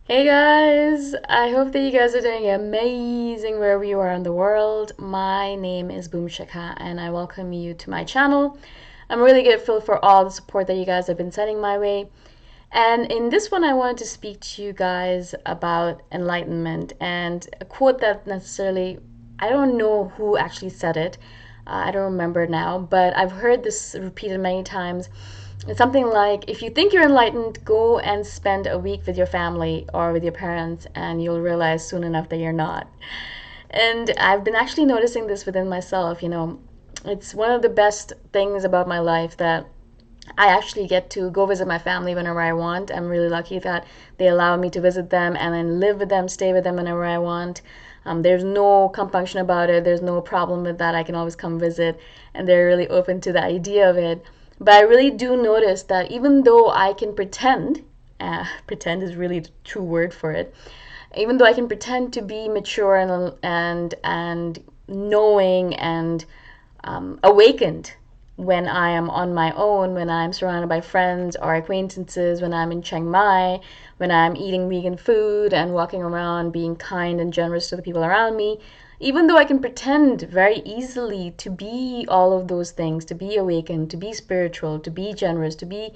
Hey guys, I hope that you guys are doing amazing wherever you are in the world. My name is Boom Shikha and I welcome you to my channel. I'm really grateful for all the support that you guys have been sending my way. And in this one, I wanted to speak to you guys about enlightenment and a quote that necessarily, I don't know who actually said it. I don't remember now, but I've heard this repeated many times. It's something like, if you think you're enlightened, go and spend a week with your family or with your parents, and you'll realize soon enough that you're not. And I've been actually noticing this within myself. It's one of the best things about my life that I actually get to go visit my family whenever I want. I'm really lucky that they allow me to visit them and then live with them, stay with them whenever I want. There's no compunction about it. There's no problem with that. I can always come visit, and they're really open to the idea of it. But I really do notice that even though I can pretend, pretend is really the true word for it, even though I can pretend to be mature and knowing and awakened when I am on my own, when I'm surrounded by friends or acquaintances, when I'm in Chiang Mai, when I'm eating vegan food and walking around being kind and generous to the people around me, even though I can pretend very easily to be all of those things, to be awakened, to be spiritual, to be generous, to be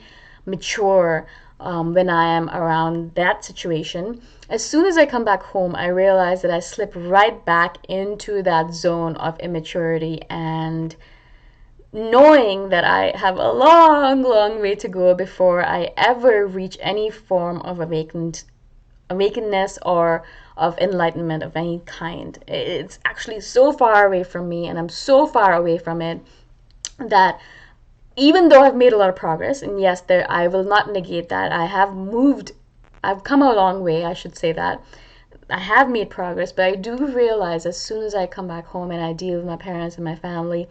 mature, when I am around that situation, as soon as I come back home, I realize that I slip right back into that zone of immaturity and knowing that I have a long, long way to go before I ever reach any form of awakenedness or of enlightenment of any kind. It's actually so far away from me, and I'm so far away from it that even though I've made a lot of progress, and yes, there I will not negate that I have moved, I've come a long way, I should say that. I have made progress, but I do realize as soon as I come back home and I deal with my parents and my family,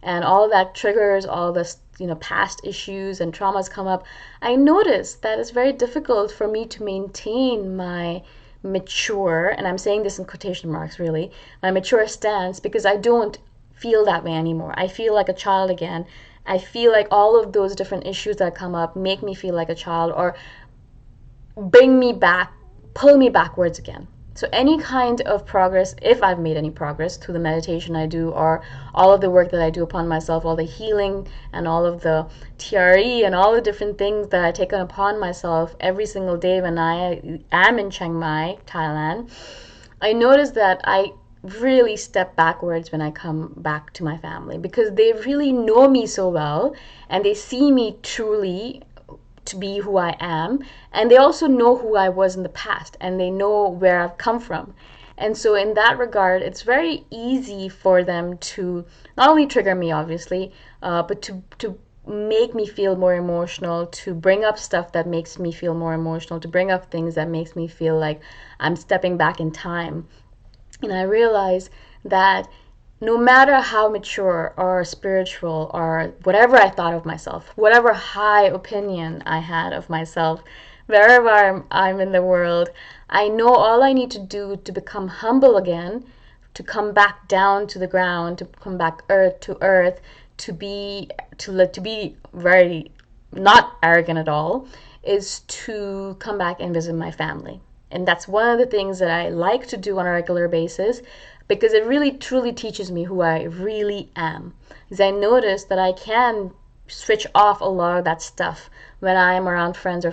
and all that triggers all this, past issues and traumas come up, I notice that it's very difficult for me to maintain my mature, and I'm saying this in quotation marks really, my mature stance, because I don't feel that way anymore. I feel like a child again. I feel like all of those different issues that come up make me feel like a child or bring me back, pull me backwards again. So, any kind of progress, if I've made any progress through the meditation I do, or all of the work that I do upon myself, all the healing and all of the TRE and all the different things that I take upon myself every single day when I am in Chiang Mai, Thailand, I notice that I really step backwards when I come back to my family because they really know me so well and they see me truly to be who I am. And they also know who I was in the past and they know where I've come from. And so, in that regard, it's very easy for them to not only trigger me, obviously, but to make me feel more emotional, to bring up stuff that makes me feel more emotional, to bring up things that makes me feel like I'm stepping back in time. And I realize that no matter how mature or spiritual or whatever I thought of myself, whatever high opinion I had of myself, wherever I'm in the world, I know all I need to do to become humble again, to come back down to the ground, to come back to earth, to be very not arrogant at all, is to come back and visit my family. And that's one of the things that I like to do on a regular basis because it really truly teaches me who I really am. Because I notice that I can switch off a lot of that stuff when I'm around friends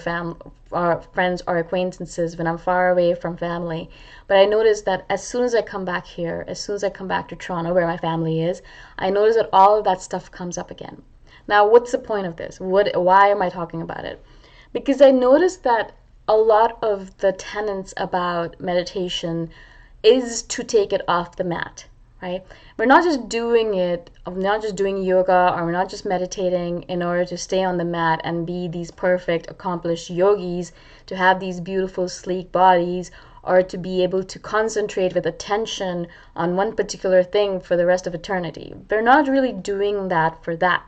or acquaintances, when I'm far away from family. But I notice that as soon as I come back here, as soon as I come back to Toronto where my family is, I notice that all of that stuff comes up again. Now, what's the point of this? Why am I talking about it? Because I noticed that a lot of the tenets about meditation is to take it off the mat, right? We're not just doing it, we're not just doing yoga, or we're not just meditating in order to stay on the mat and be these perfect, accomplished yogis, to have these beautiful, sleek bodies, or to be able to concentrate with attention on one particular thing for the rest of eternity. We're not really doing that for that.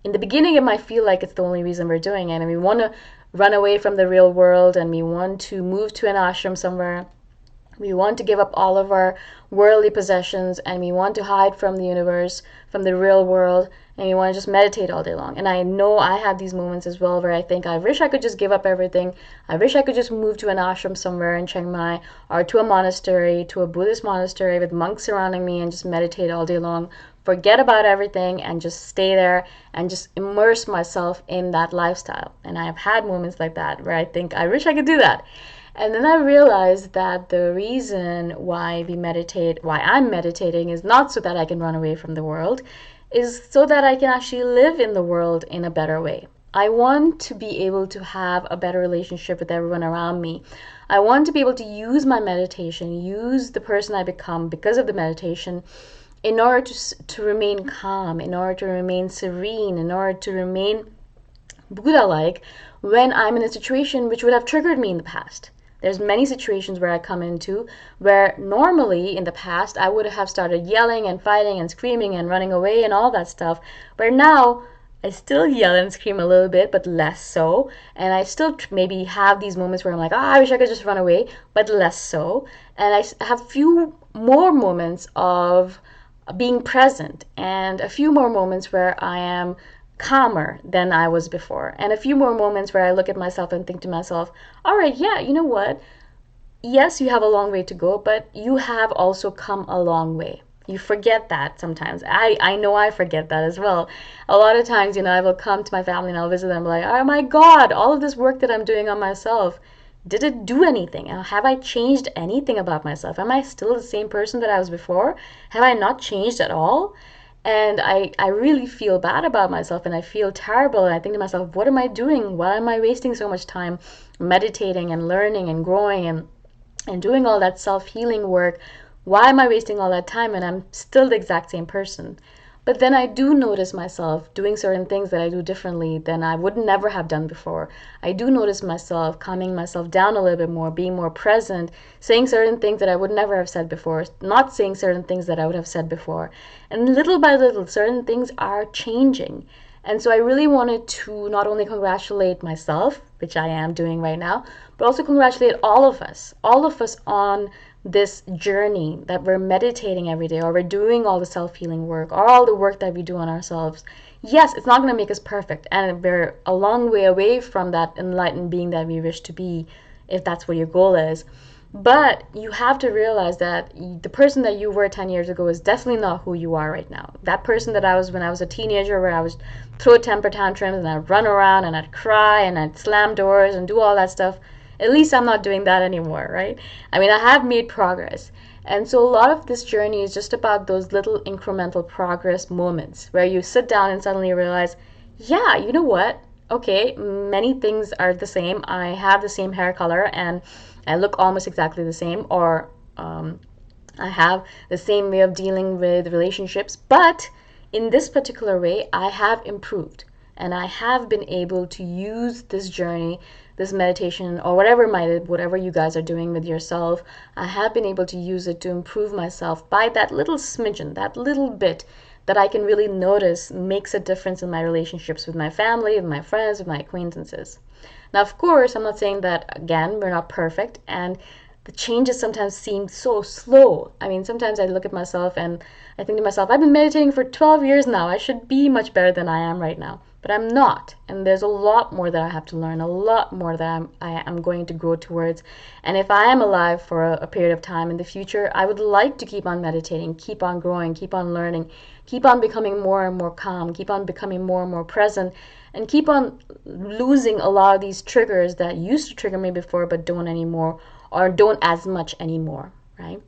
In the beginning, it might feel like it's the only reason we're doing it, and we want to run away from the real world and we want to move to an ashram somewhere. We want to give up all of our worldly possessions and we want to hide from the universe, from the real world, and you want to just meditate all day long. And I know I have these moments as well where I think I wish I could just give up everything. I wish I could just move to an ashram somewhere in Chiang Mai, or to a monastery, to a Buddhist monastery with monks surrounding me, and just meditate all day long, forget about everything and just stay there and just immerse myself in that lifestyle. And I have had moments like that where I think I wish I could do that. And then I realized that the reason why we meditate, why I'm meditating, is not so that I can run away from the world, is so that I can actually live in the world in a better way. I want to be able to have a better relationship with everyone around me. I want to be able to use my meditation, use the person I become because of the meditation, in order to remain calm, in order to remain serene, in order to remain Buddha-like when I'm in a situation which would have triggered me in the past. There's many situations where I come into where normally in the past I would have started yelling and fighting and screaming and running away and all that stuff, where now I still yell and scream a little bit, but less so. And I still maybe have these moments where I'm like, I wish I could just run away, but less so. And I have few more moments of being present, and a few more moments where I am calmer than I was before, and a few more moments where I look at myself and think to myself, all right, yeah, you know what? Yes, you have a long way to go, but you have also come a long way. You forget that sometimes. I know I forget that as well. A lot of times, I will come to my family and I'll visit them like, oh my God, all of this work that I'm doing on myself, did it do anything? Have I changed anything about myself? Am I still the same person that I was before? Have I not changed at all? And I really feel bad about myself, and I feel terrible, and I think to myself, what am I doing? Why am I wasting so much time meditating and learning and growing and doing all that self-healing work? Why am I wasting all that time and I'm still the exact same person? But then I do notice myself doing certain things that I do differently than I would never have done before. I do notice myself calming myself down a little bit more, being more present, saying certain things that I would never have said before, not saying certain things that I would have said before. And little by little, certain things are changing. And so I really wanted to not only congratulate myself, which I am doing right now, but also congratulate all of us on this journey that we're meditating every day, or we're doing all the self-healing work, or all the work that we do on ourselves. Yes, it's not going to make us perfect, and we're a long way away from that enlightened being that we wish to be, if that's what your goal is. But you have to realize that the person that you were 10 years ago is definitely not who you are right now. That person that I was when I was a teenager, where I would throw temper tantrums and I'd run around and I'd cry and I'd slam doors and do all that stuff, at least I'm not doing that anymore, right? I mean, I have made progress. And so a lot of this journey is just about those little incremental progress moments where you sit down and suddenly realize, yeah, you know what? Okay, many things are the same. I have the same hair color and I look almost exactly the same, or I have the same way of dealing with relationships, but in this particular way, I have improved, and I have been able to use this journey, this meditation, or whatever you guys are doing with yourself. I have been able to use it to improve myself by that little smidgen, that little bit that I can really notice makes a difference in my relationships with my family, with my friends, with my acquaintances. Now, of course, I'm not saying that, again, we're not perfect, and the changes sometimes seem so slow. I mean, sometimes I look at myself and I think to myself, I've been meditating for 12 years now. I should be much better than I am right now. But I'm not. And there's a lot more that I have to learn, a lot more that I am going to grow towards. And if I am alive for a period of time in the future, I would like to keep on meditating, keep on growing, keep on learning, keep on becoming more and more calm, keep on becoming more and more present, and keep on losing a lot of these triggers that used to trigger me before but don't anymore, or don't as much anymore, right?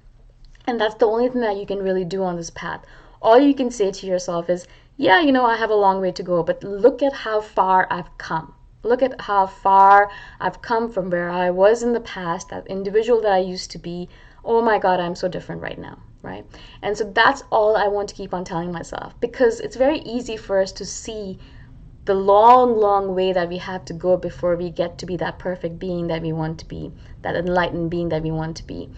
And that's the only thing that you can really do on this path. All you can say to yourself is, yeah, I have a long way to go, but look at how far I've come. Look at how far I've come from where I was in the past, that individual that I used to be. Oh my God, I'm so different right now, right? And so that's all I want to keep on telling myself, because it's very easy for us to see the long, long way that we have to go before we get to be that perfect being that we want to be, that enlightened being that we want to be.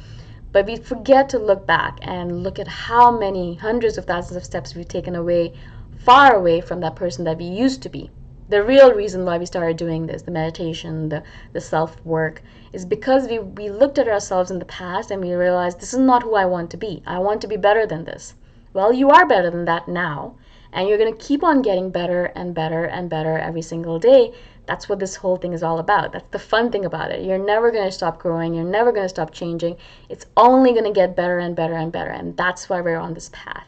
But we forget to look back and look at how many hundreds of thousands of steps we've taken away, far away from that person that we used to be. The real reason why we started doing this, the meditation, the self-work, is because we looked at ourselves in the past and we realized, this is not who I want to be. I want to be better than this. Well, you are better than that now. and you're going to keep on getting better and better and better every single day. That's what this whole thing is all about. That's the fun thing about it. You're never going to stop growing. You're never going to stop changing. It's only going to get better and better and better, and that's why we're on this path.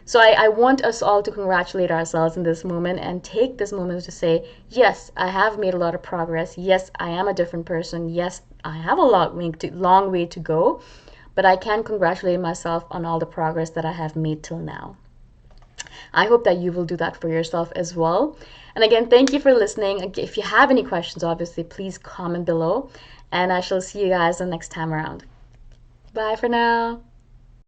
So I want us all to congratulate ourselves in this moment and take this moment to say, yes, I have made a lot of progress. Yes, I am a different person. Yes, I have a long way to go, but I can congratulate myself on all the progress that I have made till now. I hope that you will do that for yourself as well. And again, thank you for listening. If you have any questions, obviously, please comment below, and I shall see you guys the next time around. Bye for now.